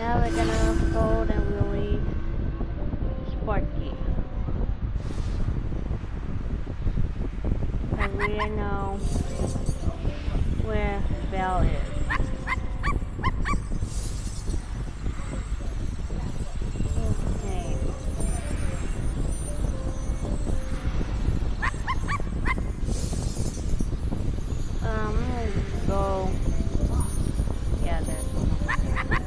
Now we're gonna fold and release Sparky. And we don't know where Val is. Okay. I'm gonna go. Yeah, there's one.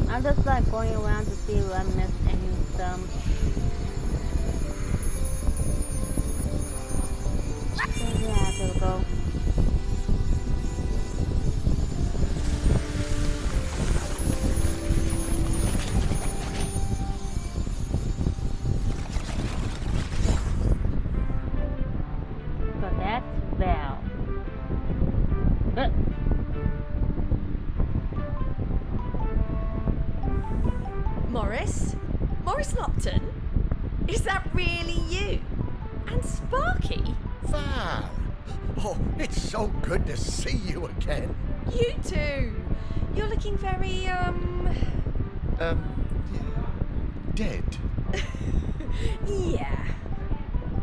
I'm just like going around to see if I missed any some. Yeah, there we go. So that's Val. Morris Lupton? Is that really you? And Sparky? Val! Oh, it's so good to see you again. You too. You're looking very, Dead. yeah.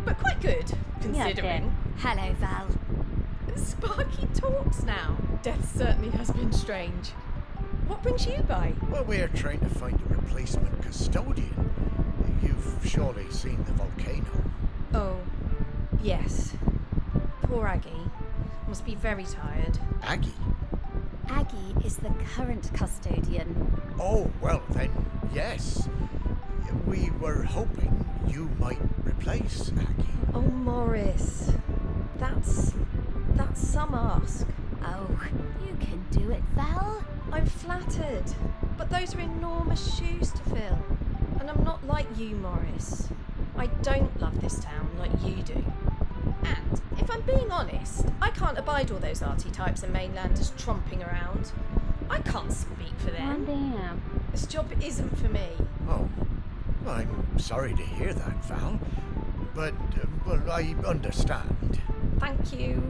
But quite good, considering. Hello, Val. Sparky talks now. Death certainly has been strange. What brings you by? Well, we're trying to find a replacement custodian. You've surely seen the volcano. Oh, yes. Poor Aggie. Must be very tired. Aggie? Aggie is the current custodian. Oh, well then, yes. We were hoping you might replace Aggie. Oh, Morris. That's some ask. Oh, you can do it, Val. I'm flattered, but those are enormous shoes to fill. And I'm not like you, Morris. I don't love this town like you do. And, if I'm being honest, I can't abide all those arty types and mainlanders tromping around. I can't speak for Oh, them. damn. This job isn't for me. Oh, well, I'm sorry to hear that, Val. But, well, I understand. Thank you.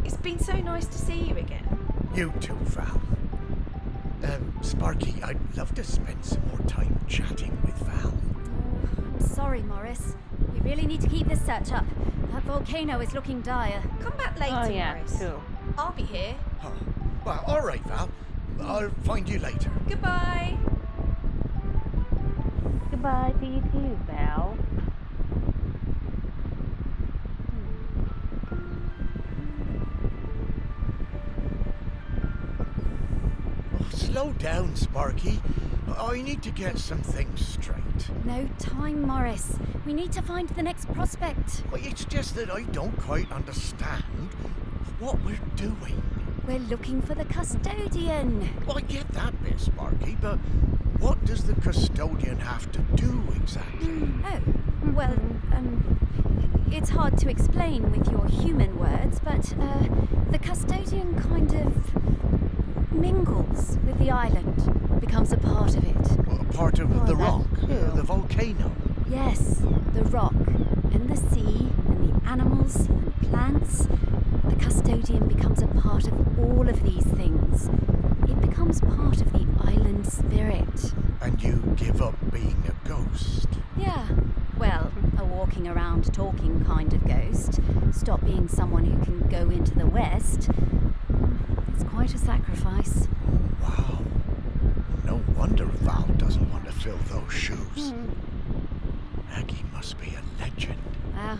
It's been so nice to see you again. You too, Val. Sparky, I'd love to spend some more time chatting with Val. Oh, I'm sorry, Morris. We really need to keep this search up. That volcano is looking dire. Come back later, Oh yeah, Morris. true. I'll be here. Oh, well, all right, Val. I'll find you later. Goodbye. Goodbye to you too, Val. Oh, slow down, Sparky. I need to get some things straight. No time, Morris. We need to find the next prospect. Well, it's just that I don't quite understand what we're doing. We're looking for the custodian. Well, I get that bit, Sparky, but what does the custodian have to do exactly? Oh, well, it's hard to explain with your human words, but the custodian kind of mingles with the island, becomes a part of it. Well, a part of Oh, the that's rock, true. the volcano. Yes, the rock and the sea and the animals and plants. The custodian becomes a part of all of these things. It becomes part of the island spirit. And you give up being a ghost. Yeah, well, a walking around talking kind of ghost. Stop being someone who can go into the West. It's quite a sacrifice. Wow. No wonder Val doesn't want to fill those shoes. Aggie must be a legend. Ah,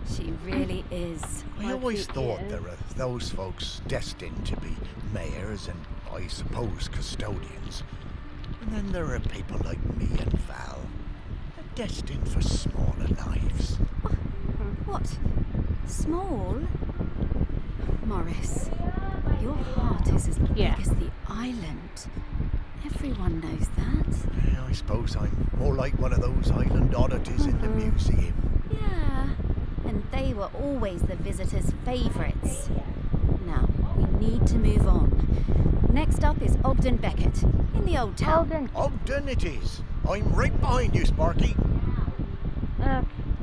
she really is. I Well, always she thought is. there are those folks destined to be mayors and, I suppose, custodians. And then there are people like me and Val, destined for smaller lives. What? Small? Morris, your heart is as big Yeah. as the island. Everyone knows that. I suppose I'm more like one of those island oddities in the museum. Yeah, and they were always the visitors' favourites. Now, we need to move on. Next up is Ogden Beckett, in the old town. Ogden. Ogden it is. I'm right behind you, Sparky.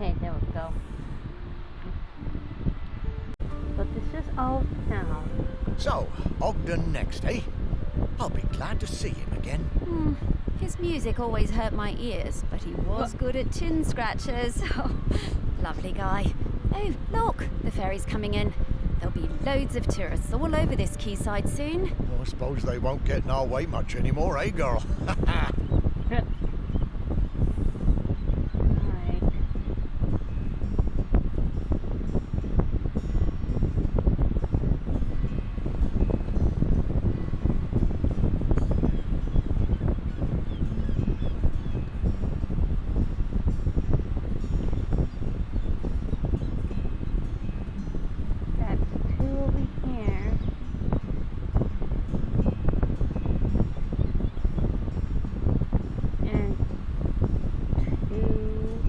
Okay, there we go. So this is Old Town. So, Ogden next, eh? I'll be glad to see him again. His music always hurt my ears, but he was good at chin scratchers. Oh, lovely guy. Oh, look, the ferry's coming in. There'll be loads of tourists all over this quayside soon. I suppose they won't get in our way much anymore, eh, girl? Alright. That's two over here. And two.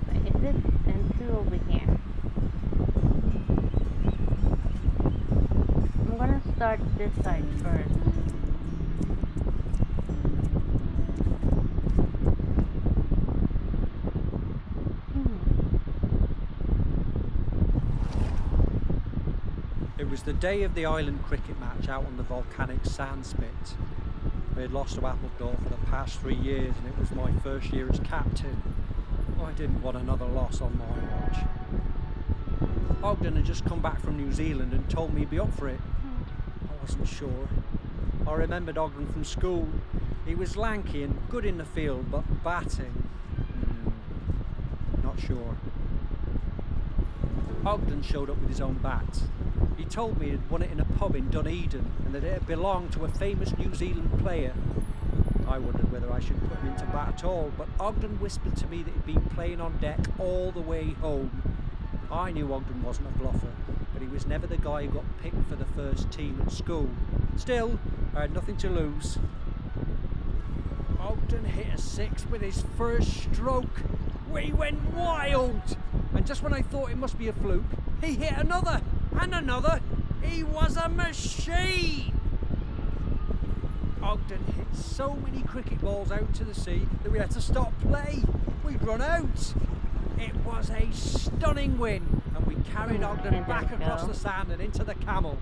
Wait, is it? And two over here. I'm gonna start this side first. It was the day of the island cricket match out on the volcanic sand spit. We had lost to Appledore for the past 3 years and it was my first year as captain. I didn't want another loss on my watch. Ogden had just come back from New Zealand and told me he'd be up for it. I wasn't sure. I remembered Ogden from school. He was lanky and good in the field, but batting? Not sure. Ogden showed up with his own bat. He told me he'd won it in a pub in Dunedin and that it had belonged to a famous New Zealand player. I wondered whether I should put him into bat at all, but Ogden whispered to me that he'd been playing on deck all the way home. I knew Ogden wasn't a bluffer, but he was never the guy who got picked for the first team at school. Still, I had nothing to lose. Ogden hit a six with his first stroke. We went wild! And just when I thought it must be a fluke, he hit another! And another! He was a machine! Ogden hit so many cricket balls out to the sea that we had to stop play. We'd run out. It was a stunning win, and we carried Ogden back across the sand and into the Camel.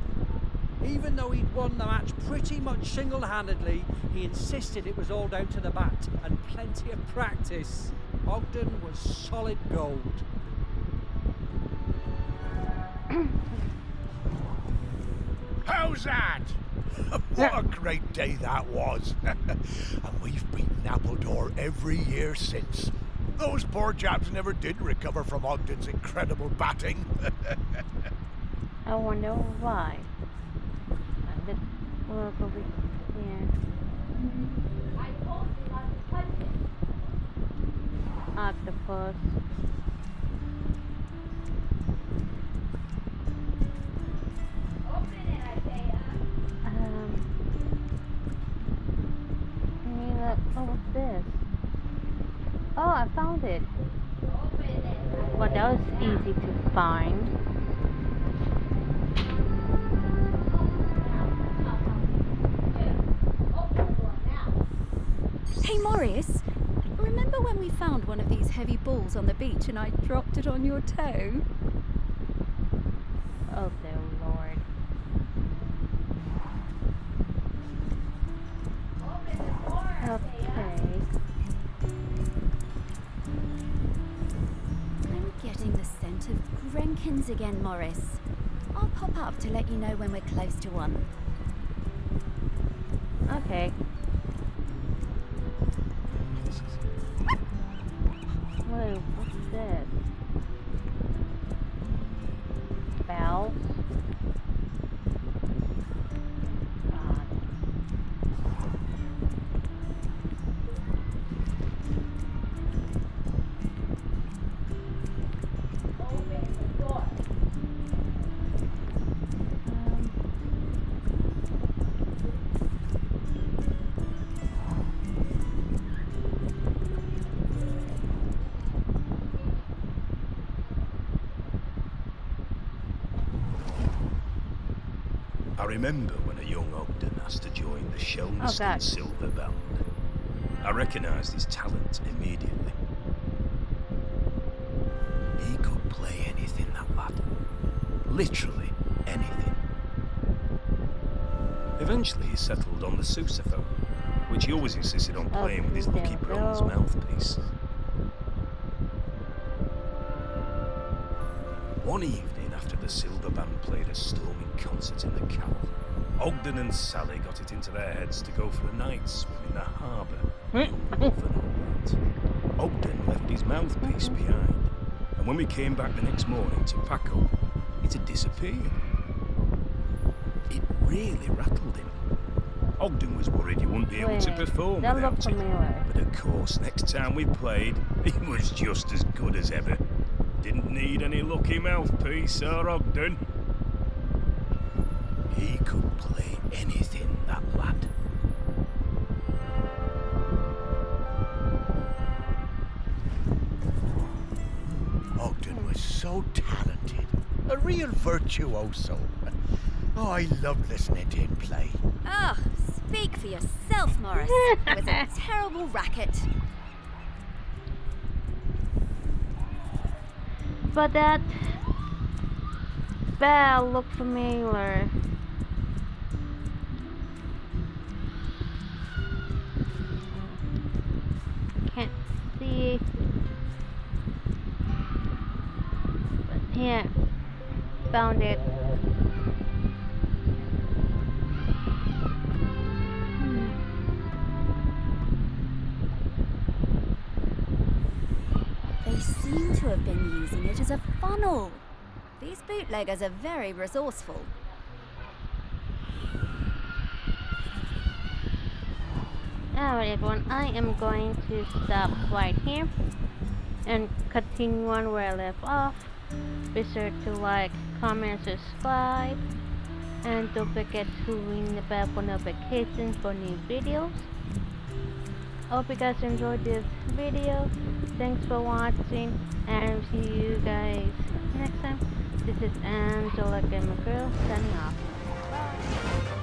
Even though he'd won the match pretty much single-handedly, he insisted it was all down to the bat and plenty of practice. Ogden was solid gold. How's that? What a great day that was. And we've beaten Appledore every year since. Those poor chaps never did recover from Ogden's incredible batting. I wonder why. Let's look over here. I told you not to touch it. Octopus. Open it, I say. Oh, what's this? Oh, I found it. Open it. Well, that was easy to find. Hey Morris, remember when we found one of these heavy balls on the beach and I dropped it on your toe? Oh, dear Lord. Okay. I'm getting the scent of Grenkins again, Morris. I'll pop up to let you know when we're close to one. Okay. Wait, what's this? Valves? God. I remember when a young Ogden asked to join the Shelmston God. Silver Band. I recognised his talent immediately. He could play anything, that lad. Literally anything. Eventually he settled on the sousaphone, which he always insisted on playing with his lucky bronze mouthpiece. One evening after the Silver Band played a storming concert in the Cove, Ogden and Sally got it into their heads to go for a night swim in the harbour. Overnight. Ogden left his mouthpiece behind, and when we came back the next morning to pack up, it had disappeared. It really rattled him. Ogden was worried he wouldn't be able to perform that without looked it. familiar. But of course, next time we played, he was just as good as ever. Didn't need any lucky mouthpiece, our Ogden. He could play anything, that lad. Ogden was so talented. A real virtuoso. Oh, I loved listening to him play. Ah, speak for yourself, Morris. It was a terrible racket. But that bell looked familiar. Can't see. But yeah, found it. They seem to have been using it as a funnel. These bootleggers are very resourceful. Alright everyone, I am going to stop right here and continue on where I left off. Be sure to like, comment, subscribe, and don't forget to ring the bell for notifications for new videos. I hope you guys enjoyed this video. Thanks for watching, and see you guys next time. This is Angela Gamer Girl signing off. Bye.